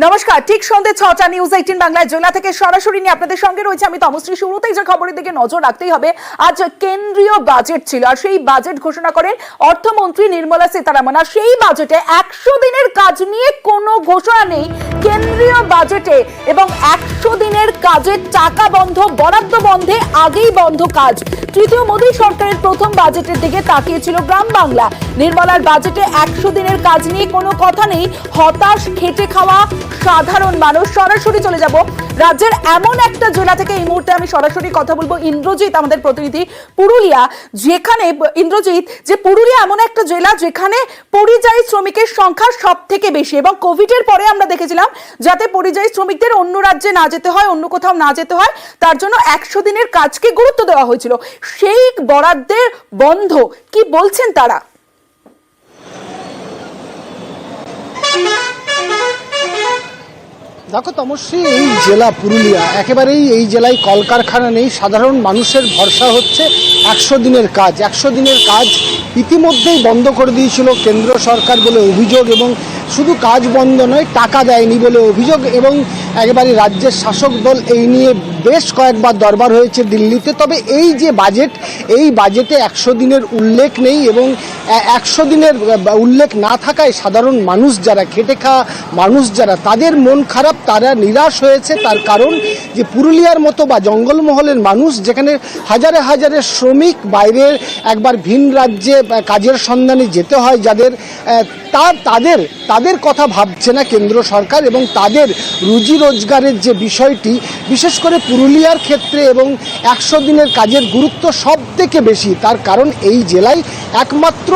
নমস্কার, ঠিক সন্ধ্যে ৬টা নিউজ ১৮ বাংলায় জেলা থেকে সরাসরি নিয়ে আপনাদের সঙ্গে রয়েছে আমি তমশ্রী। শুরুতেই যে খবরের দিকে নজর রাখতেই হবে, আজ কেন্দ্রীয় বাজেট ছিল আর সেই বাজেট ঘোষণা করেন অর্থমন্ত্রী নির্মলা সীতারামন। আর সেই বাজেটে ১০০ দিনের কাজ নিয়ে কোনো ঘোষণা নেই কেন্দ্রীয় বাজেটে, এবং ১০০ দিনের কাজের টাকা বন্ধ, বরাদ্দ বন্ধে আগেই বন্ধ কাজ। তৃতীয় মোদী সরকারের প্রথম বাজেটের দিকে তাকিয়েছিল গ্রাম বাংলা। নির্মলার বাজেটে ১০০ দিনের কাজ নিয়ে কোনো কথা নেই। হতাশ খেটে খাওয়া সাধারণ মানুষ। সরাসরি চলে যাব রাজ্যের এমন একটা জেলা থেকে। এই মুহূর্তে আমি সরাসরি কথা বলবো ইন্দ্রজিৎ, আমাদের প্রতিনিধি পুরুলিয়া, যেখানে ইন্দ্রজিৎ, যে পুরুলিয়া এমন একটা জেলা যেখানে পরিযায়ী শ্রমিকের সংখ্যা সব থেকে বেশি, এবং কোভিডের পরে আমরা দেখেছিলাম যাতে পরিযায়ী শ্রমিকদের অন্য রাজ্যে না যেতে হয়, অন্য কোথাও না যেতে হয়, তার জন্য ১০০ দিনের কাজকে গুরুত্ব দেওয়া হয়েছিল। সেই বরাদ্দের বন্ধ, কি বলছেন তারা? দেখো তমস্বী, এই জেলা পুরুলিয়া একেবারেই, এই জেলায় কলকারখানা নেই, সাধারণ মানুষের ভরসা হচ্ছে ১০০ দিনের কাজ। ১০০ দিনের কাজ ইতিমধ্যেই বন্ধ করে দিয়েছিল কেন্দ্র সরকার বলে অভিযোগ, এবং শুধু কাজ বন্ধ নয়, টাকা দেয়নি বলে অভিযোগ, এবং একেবারে রাজ্যের শাসক দল এই নিয়ে বেশ কয়েকবার দরবার হয়েছে দিল্লিতে। তবে এই যে বাজেট, এই বাজেটে ১০০ দিনের উল্লেখ নেই, এবং ১০০ দিনের উল্লেখ না থাকায় সাধারণ মানুষ যারা, খেটে খাওয়া মানুষ যারা, তাদের মন খারাপ, তারা নিরাশ হয়েছে। তার কারণ যে পুরুলিয়ার মতো বা জঙ্গলমহলের মানুষ, যেখানে হাজারে হাজারে শ্রমিক বাইরের একবার ভিন রাজ্যে কাজের সন্ধানে যেতে হয়, যাদের তাদের কথা ভাবছে না কেন্দ্র সরকার, এবং তাদের রুজি রোজগারের যে বিষয়টি, বিশেষ করে পুরুলিয়ার ক্ষেত্রে, এবং ১০০ দিনের কাজের গুরুত্ব সব থেকে বেশি। তার কারণ এই জেলায় একমাত্র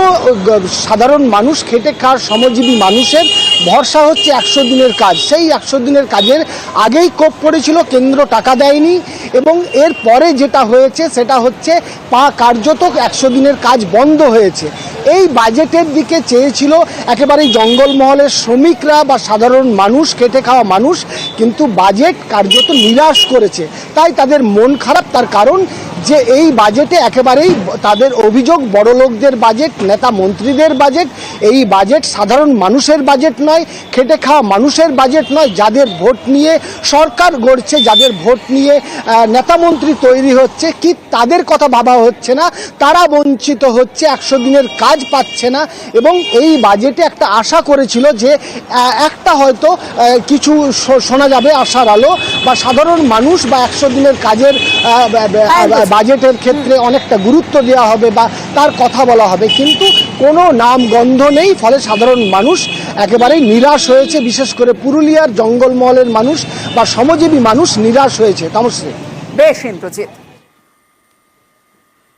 সাধারণ মানুষ, খেটে খাওয়ার শ্রমজীবী মানুষের ভরসা হচ্ছে ১০০ দিনের কাজ। সেই ১০০ দিনের কাজের আগেই কোপ পড়েছিল, কেন্দ্র টাকা দেয়নি, এবং এর পরে যেটা হয়েছে সেটা হচ্ছে কার্যত ১০০ দিনের কাজ বন্ধ হয়েছে। এই বাজেটের দিকে চেয়েছিল একেবারেই জঙ্গলমহলের শ্রমিকরা বা সাধারণ মানুষ, খেটে খাওয়া মানুষ, কিন্তু বাজেট কার্যত নিরাশ করেছে, তাই তাদের মন খারাপ। তার কারণ যে এই বাজেটে একেবারেই তাদের অভিযোগ বড়লোকদের বাজেট, নেতা মন্ত্রীদের বাজেট। এই বাজেট সাধারণ মানুষের বাজেট নয়, খেটে খাওয়া মানুষের বাজেট নয়। যাদের ভোট নিয়ে সরকার গড়ছে, যাদের ভোট নিয়ে নেতা মন্ত্রী তৈরি হচ্ছে, কি তাদের কথা ভাবা হচ্ছে না, তারা বঞ্চিত হচ্ছে, ১০০ দিনের কাজ পাচ্ছে না। এবং এই বাজেটে একটা আশা করেছিল যে একটা হয়তো কিছু শোনা যাবে, আশার আলো, বা সাধারণ মানুষ বা ১০০ দিনের কাজের বাজেটের ক্ষেত্রে অনেকটা গুরুত্ব দেওয়া হবে বা তার কথা বলা হবে, কিন্তু কোনো নাম গন্ধ নেই। ফলে সাধারণ মানুষ একেবারেই নিরাশ হয়েছে, বিশেষ করে পুরুলিয়ার জঙ্গলমহলের মানুষ বা শ্রমজীবী মানুষ নিরাশ হয়েছে। তমশ্রী, বেশ ইন্দ্রজিৎ,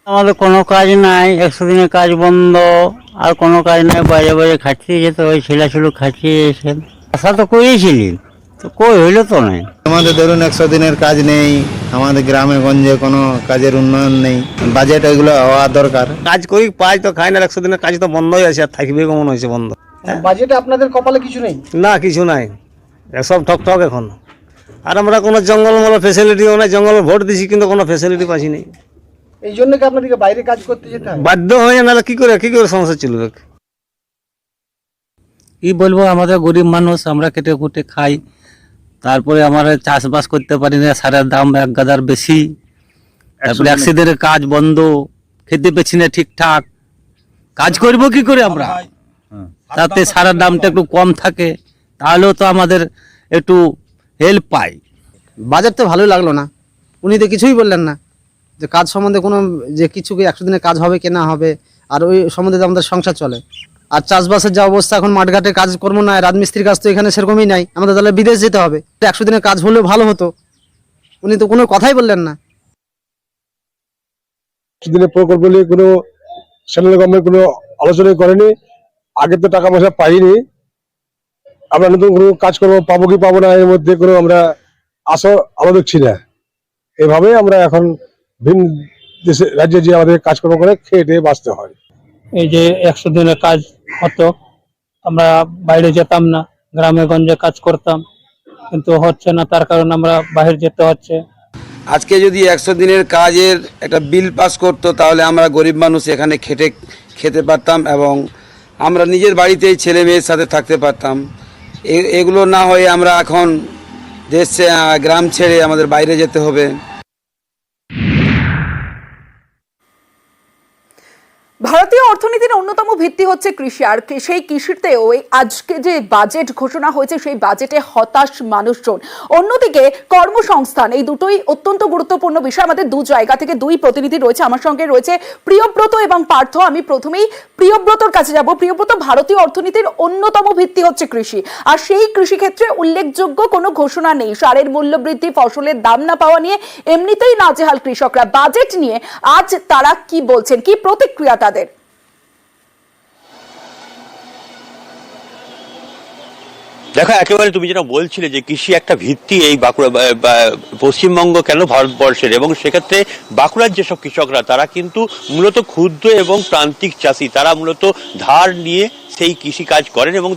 আমাদের কোনো কাজ নাই, ১০০ দিনের কাজ বন্ধ, আর কোনো কাজ নাই, বাইরে বাইরে খাচ্ছিয়ে যেতে ওই ছেলেছিল খাচ্ছিয়ে এসেছেন। আশা তো করেছিলেন, তো কই হইলো তো নাই। আমাদের ধরুন ১০০ দিনের কাজ নেই, আমাদের গ্রামে গঞ্জে কোনো কাজের উন্নয়ন নেই, বাজেট এগুলো হওয়া দরকার। কাজ করি পাই তো খাই না, 100 দিনের কাজ তো বন্ধই আছে, আর থাকবে কেমন হয়েছে বন্ধ। বাজেটে আপনাদের কপালে কিছু নেই? না, কিছু নাই, সব ঠকঠক এখন। আর আমরা কোনো জঙ্গলমহল ফেসিলিটিও নাই, জঙ্গলে ভোট দিছি কিন্তু কোনো ফেসিলিটি পাচ্ছি নাই। এই জন্য কি আপনাদেরকে বাইরে কাজ করতে যেতে হয়? বাধ্য হয়ে, নাহলে কি করে সংসার চলবে? কি বলবো, আমাদের গরিব মানুষ, আমরা কেটে কুটে খাই, তারপরে আমরা চাষবাস করতে পারি না, সারের দাম এক গাদার বেশি, তারপরে ১০০ দিনের কাজ বন্ধ, খেতে পেছি না ঠিকঠাক, কাজ করব কি করে আমরা? তাতে সারের দামটা একটু কম থাকে, তাহলেও তো আমাদের একটু হেল্প পাই। বাজেট তো ভালোই লাগলো না, উনি তো কিছুই বললেন না যে কাজ সম্বন্ধে কোনো, যে কিছু ১০০ দিনের কাজ হবে কি না হবে, আর ওই সম্বন্ধে আমাদের সংসার চলে। আর চাষবাসের যা অবস্থা এখন, মাঠঘাটে কাজকর্ম নাই, রাজমিস্ত্রির কাজ তো এখানে সেরকমই নাই, আমাদের তাহলে বিদেশ যেতে হবে। ১০০ দিনের কাজ হলেও ভালো হতো, উনি তো কোনো কথাই বললেন না। দিনের প্রকল্প নিয়ে কোনো সেন্ট্রাল গভর্নমেন্ট কোনো আলোচনাই করেনি। আগে তো টাকা পয়সা পাইনি, আমরা নতুন কোনো কাজকর্ম পাবো কি পাবো না, এর মধ্যে কোনো আমরা আলো দেখছি না। এভাবে আমরা এখন ভিন দেশে রাজ্যে যে আমাদের কাজকর্ম করে খেয়ে বাঁচতে হয়। এই যে ১০০ দিনের কাজ হতো, আমরা বাইরে যেতাম না, গ্রামে গঞ্জে কাজ করতাম, কিন্তু হচ্ছে না, তার কারণে আমরা বাইরে যেতে হচ্ছে। আজকে যদি ১০০ দিনের কাজের একটা বিল পাস করতো, তাহলে আমরা গরিব মানুষ এখানে খেতে পারতাম, এবং আমরা নিজের বাড়িতেই ছেলে মেয়ের সাথে থাকতে পারতাম। এগুলো না হয়ে আমরা এখন গ্রাম ছেড়ে আমাদের বাইরে যেতে হবে। ভারতীয় অর্থনীতির অন্যতম ভিত্তি হচ্ছে কৃষি, আর সেই কৃষিতেও আজকে যে বাজেট ঘোষণা হয়েছে সেই বাজেটে হতাশ মানুষজন। অন্যদিকে কর্মসংস্থান, এই দুটোই অত্যন্ত গুরুত্বপূর্ণ বিষয়। আমাদের দু জায়গা থেকে দুই প্রতিনিধি রয়েছে, আমার সঙ্গে রয়েছে প্রিয়ব্রত এবং পার্থ। আমি প্রথমেই প্রিয়ব্রতর কাছে যাব। প্রিয়ব্রত, ভারতীয় অর্থনীতির অন্যতম ভিত্তি হচ্ছে কৃষি, আর সেই কৃষিক্ষেত্রে উল্লেখযোগ্য কোনো ঘোষণা নেই। সারের মূল্য বৃদ্ধি, ফসলের দাম না পাওয়া নিয়ে এমনিতেই নাজেহাল কৃষকরা। বাজেট নিয়ে আজ তারা কি বলছেন, কি প্রতিক্রিয়া তাদের? দেখো, একেবারে তুমি যেটা বলছিলে যে কৃষি একটা ভিত্তি এই বাঁকুড়া পশ্চিমবঙ্গ কেন ভারতবর্ষের, এবং সেক্ষেত্রে বাঁকুড়ার যেসব কৃষকরা তারা কিন্তু মূলত ক্ষুদ্র এবং প্রান্তিক চাষি, তারা মূলত ধার নিয়ে সেই কৃষিকাজ করেন এবং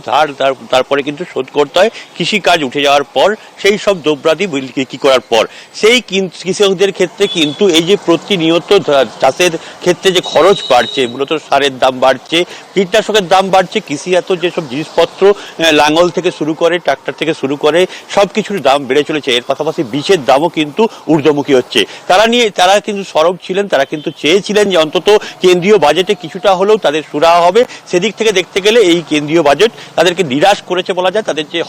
তারপরে কিন্তু শোধ করতে হয় কৃষিকাজ উঠে যাওয়ার পর, সেই সব দ্রব্যাদি বিক্রি করার পর। সেই কৃষকদের ক্ষেত্রে কিন্তু এই যে প্রতিনিয়ত চাষের ক্ষেত্রে যে খরচ বাড়ছে, মূলত সারের দাম বাড়ছে, কীটনাশকের দাম বাড়ছে, কৃষিজাত যেসব জিনিসপত্র লাঙল থেকে শুরু করে ট্রাক্টর থেকে শুরু করে সব কিছুর দাম বেড়ে চলেছে। এর পাশাপাশি বীজের দামও কিন্তু ঊর্ধ্বমুখী হচ্ছে। তারা কিন্তু সরব ছিলেন, তারা কিন্তু চেয়েছিলেন যে অন্তত কেন্দ্রীয় বাজেটে কিছুটা হলেও তাদের সুরাহা হবে। সেদিক থেকে দেখতে গেলে এই কেন্দ্রীয় বাজেট তাদেরকে নিরাশ করেছে বলা যায়। তাদের যে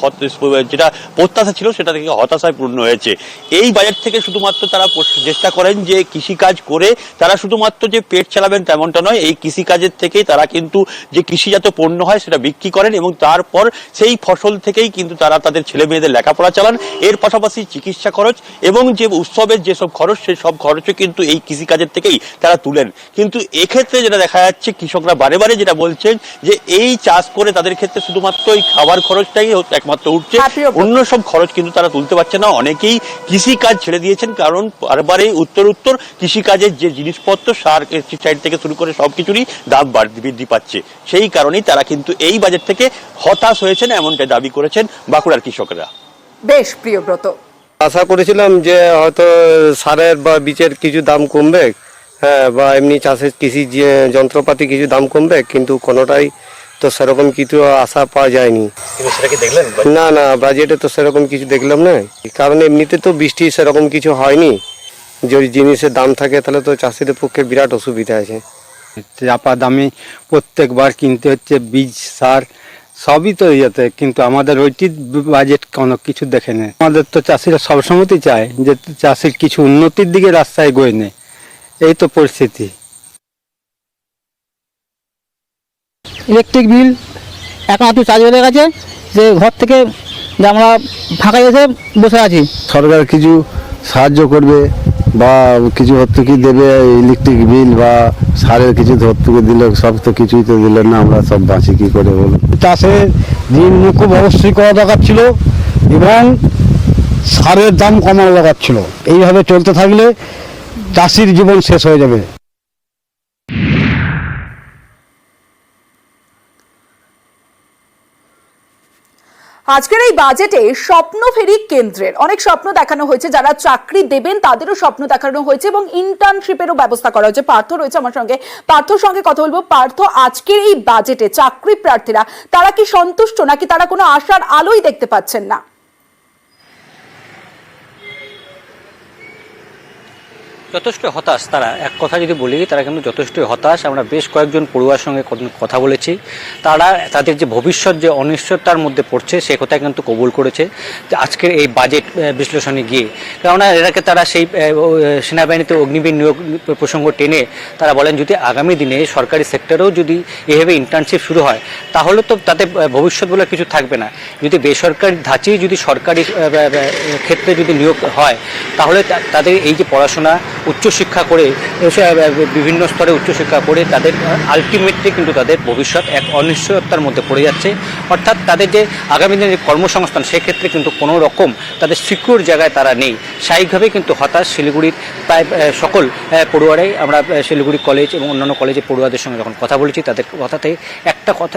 যেটা প্রত্যাশা ছিল সেটা থেকে হতাশায় পূর্ণ হয়েছে। এই বাজেট থেকে শুধুমাত্র তারা চেষ্টা করেন যে কৃষিকাজ করে তারা শুধুমাত্র যে পেট চালাবেন তেমনটা নয়, এই কৃষিকাজের থেকেই তারা কিন্তু যে কৃষিজাত পণ্য হয় সেটা বিক্রি করেন এবং তারপর সেই ফসল থেকেই কিন্তু তারা তাদের ছেলে মেয়েদের লেখাপড়া চালান। এর পাশাপাশি চিকিৎসা খরচ এবং যে উৎসবের যেসব খরচ, সেই সব খরচও কিন্তু এই কৃষিকাজের থেকেই তারা তুলেন। কিন্তু এক্ষেত্রে যেটা দেখা যাচ্ছে, কৃষকরা বারে বারে যেটা বলছেন যে এই চাষ করে তাদের ক্ষেত্রে শুধুমাত্র এই খাবার খরচটাই একমাত্র উঠছে, অন্য সব খরচ কিন্তু তারা তুলতে পারছে না। অনেকেই কৃষিকাজ ছেড়ে দিয়েছেন, কারণ বারবারে উত্তর কৃষিকাজের যে জিনিসপত্র, সার সাইড থেকে শুরু করে সবকিছুরই দাম বৃদ্ধি পাচ্ছে। সেই কারণেই তারা কিন্তু এই বাজেট থেকে হতাশ হয়েছেন, এমনটা দাবি করেছেন বাঁকুড়ার কৃষকরা। বেশ, প্রিয়ব্রত, আশা করেছিলাম যে হয়তো সারের বা বীজের কিছু দাম কমবে, হ্যাঁ, বা এমনি চাষের কৃষি যে যন্ত্রপাতি কিছু দাম কমবে, কিন্তু কোনোটাই তো সেরকম কিছু আশা পাওয়া যায়নি। না না, বাজেটে তো সেরকম কিছু দেখলাম না, কারণ এমনিতে তো বৃষ্টি সেরকম কিছু হয়নি। যদি জিনিসের দাম থাকে তাহলে তো চাষিদের পক্ষে বিরাট অসুবিধা আছে। চাপা দামে প্রত্যেকবার কিনতে হচ্ছে, বীজ সার সবই তো ইয়েতে, কিন্তু আমাদের ওইটি বাজেট কোনো কিছু দেখে নেই। আমাদের তো চাষিরা সবসময়ই চায় যে চাষির কিছু উন্নতির দিকে রাস্তায় এগোয় নেই, এই তো পরিস্থিতি। ইলেকট্রিক বিল এখন একটু চার্জ বেড়ে গেছে, যে ঘর থেকে যে আমরা ফাঁকা এসে বসে আছি। সরকার কিছু সাহায্য করবে বা কিছু ভর্তুকি দেবে, ইলেকট্রিক বিল বা সারের কিছু ভর্তুকি দিলে, সব তো কিছুই তো দিলেন না, আমরা সব বাঁচি কি করে বলুন। চাষের ঋণ মুকুব অবশ্যই করা দরকার ছিল এবং সারের দাম কমানো দরকার ছিল। এইভাবে চলতে থাকলে চাষির জীবন শেষ হয়ে যাবে। আজকের এই বাজেটে স্বপ্নফেরি কেন্দ্রের অনেক স্বপ্ন দেখানো হয়েছে, যারা চাকরি দেবেন তাদেরও স্বপ্ন দেখানো হয়েছে এবং ইন্টার্নশিপেরও ব্যবস্থা করা হয়েছে। পার্থ রয়েছে আমার সঙ্গে, পার্থর সঙ্গে কথা বলবো। পার্থ, আজকের এই বাজেটে চাকরি প্রার্থীরা তারা কি সন্তুষ্ট, নাকি তারা কোনো আশার আলোই দেখতে পাচ্ছেন না? যথেষ্ট হতাশ তারা। এক কথা যদি বলি, তারা কিন্তু যথেষ্ট হতাশ। আমরা বেশ কয়েকজন পড়ুয়ার সঙ্গে কথা বলেছি, তারা তাদের যে ভবিষ্যৎ যে অনিশ্চয়তার মধ্যে পড়ছে সে কথা কিন্তু কবুল করেছে যে আজকের এই বাজেট বিশ্লেষণে গিয়ে। কেননা এটাকে তারা সেই সেনাবাহিনীতে অগ্নিবীর নিয়োগ প্রসঙ্গ টেনে তারা বলেন, যদি আগামী দিনে সরকারি সেক্টরেও যদি এভাবে ইন্টার্নশিপ শুরু হয় তাহলে তো তাদের ভবিষ্যৎ বলে কিছু থাকবে না। যদি বেসরকারি ধাঁচেই যদি সরকারি ক্ষেত্রে যদি নিয়োগ হয় তাহলে তাদের এই যে পড়াশোনা, উচ্চশিক্ষা করে বিভিন্ন স্তরে উচ্চশিক্ষা করে তাদের আলটিমেটলি কিন্তু তাদের ভবিষ্যৎ এক অনিশ্চয়তার মধ্যে পড়ে যাচ্ছে। অর্থাৎ তাদের যে আগামী দিনের কর্মসংস্থান সেক্ষেত্রে কিন্তু কোনো রকম তাদের সিকিউর জায়গায় তারা নেই। স্বাভাবিকভাবেই কিন্তু হতাশ শিলিগুড়ির প্রায় সকল পড়ুয়ারাই। আমরা শিলিগুড়ি কলেজ এবং অন্যান্য কলেজে পড়ুয়াদের সঙ্গে যখন কথা বলেছি, তাদের কথাতে একটা কথা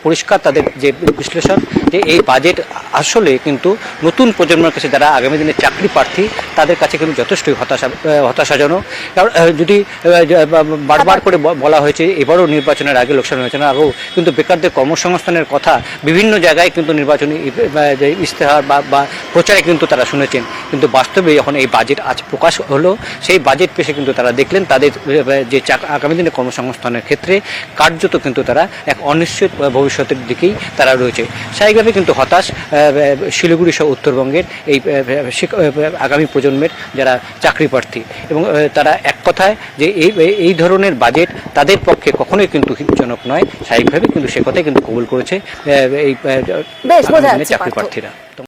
পরিষ্কার, তাদের যে বিশ্লেষণ যে এই বাজেট আসলে কিন্তু নতুন প্রজন্মের কাছে, যারা আগামী দিনের চাকরি প্রার্থী তাদের কাছে কিন্তু যথেষ্টই হতাশাজনক। কারণ যদি বারবার করে বলা হয়েছে এবারও নির্বাচনের আগে, লোকসভা নির্বাচনের আগেও কিন্তু বেকারদের কর্মসংস্থানের কথা বিভিন্ন জায়গায় কিন্তু নির্বাচনী যে ইশতেহার বা প্রচারে কিন্তু তারা শুনেছেন, কিন্তু বাস্তবে যখন এই বাজেট আজ প্রকাশ হলো, সেই বাজেট পেশে কিন্তু তারা দেখলেন তাদের যে আগামী দিনে কর্মসংস্থানের ক্ষেত্রে কার্যত কিন্তু তারা এক অনিশ্চিত ভবিষ্যতের দিকেই তারা রয়েছে। স্বাভাবিকভাবে কিন্তু হতাশ শিলিগুড়ি সহ উত্তরবঙ্গের এই আগামী প্রজন্মের যারা চাকরি প্রার্থী, এবং তারা এক কথায় যে এই ধরনের বাজেট তাদের পক্ষে কখনোই কিন্তু হিতজনক নয়, স্বাভাবিকভাবে কিন্তু সে কথাই কিন্তু কবুল করেছে এই বেশ বোঝা যাচ্ছে চাকরি পার্থ। প্রার্থীরা।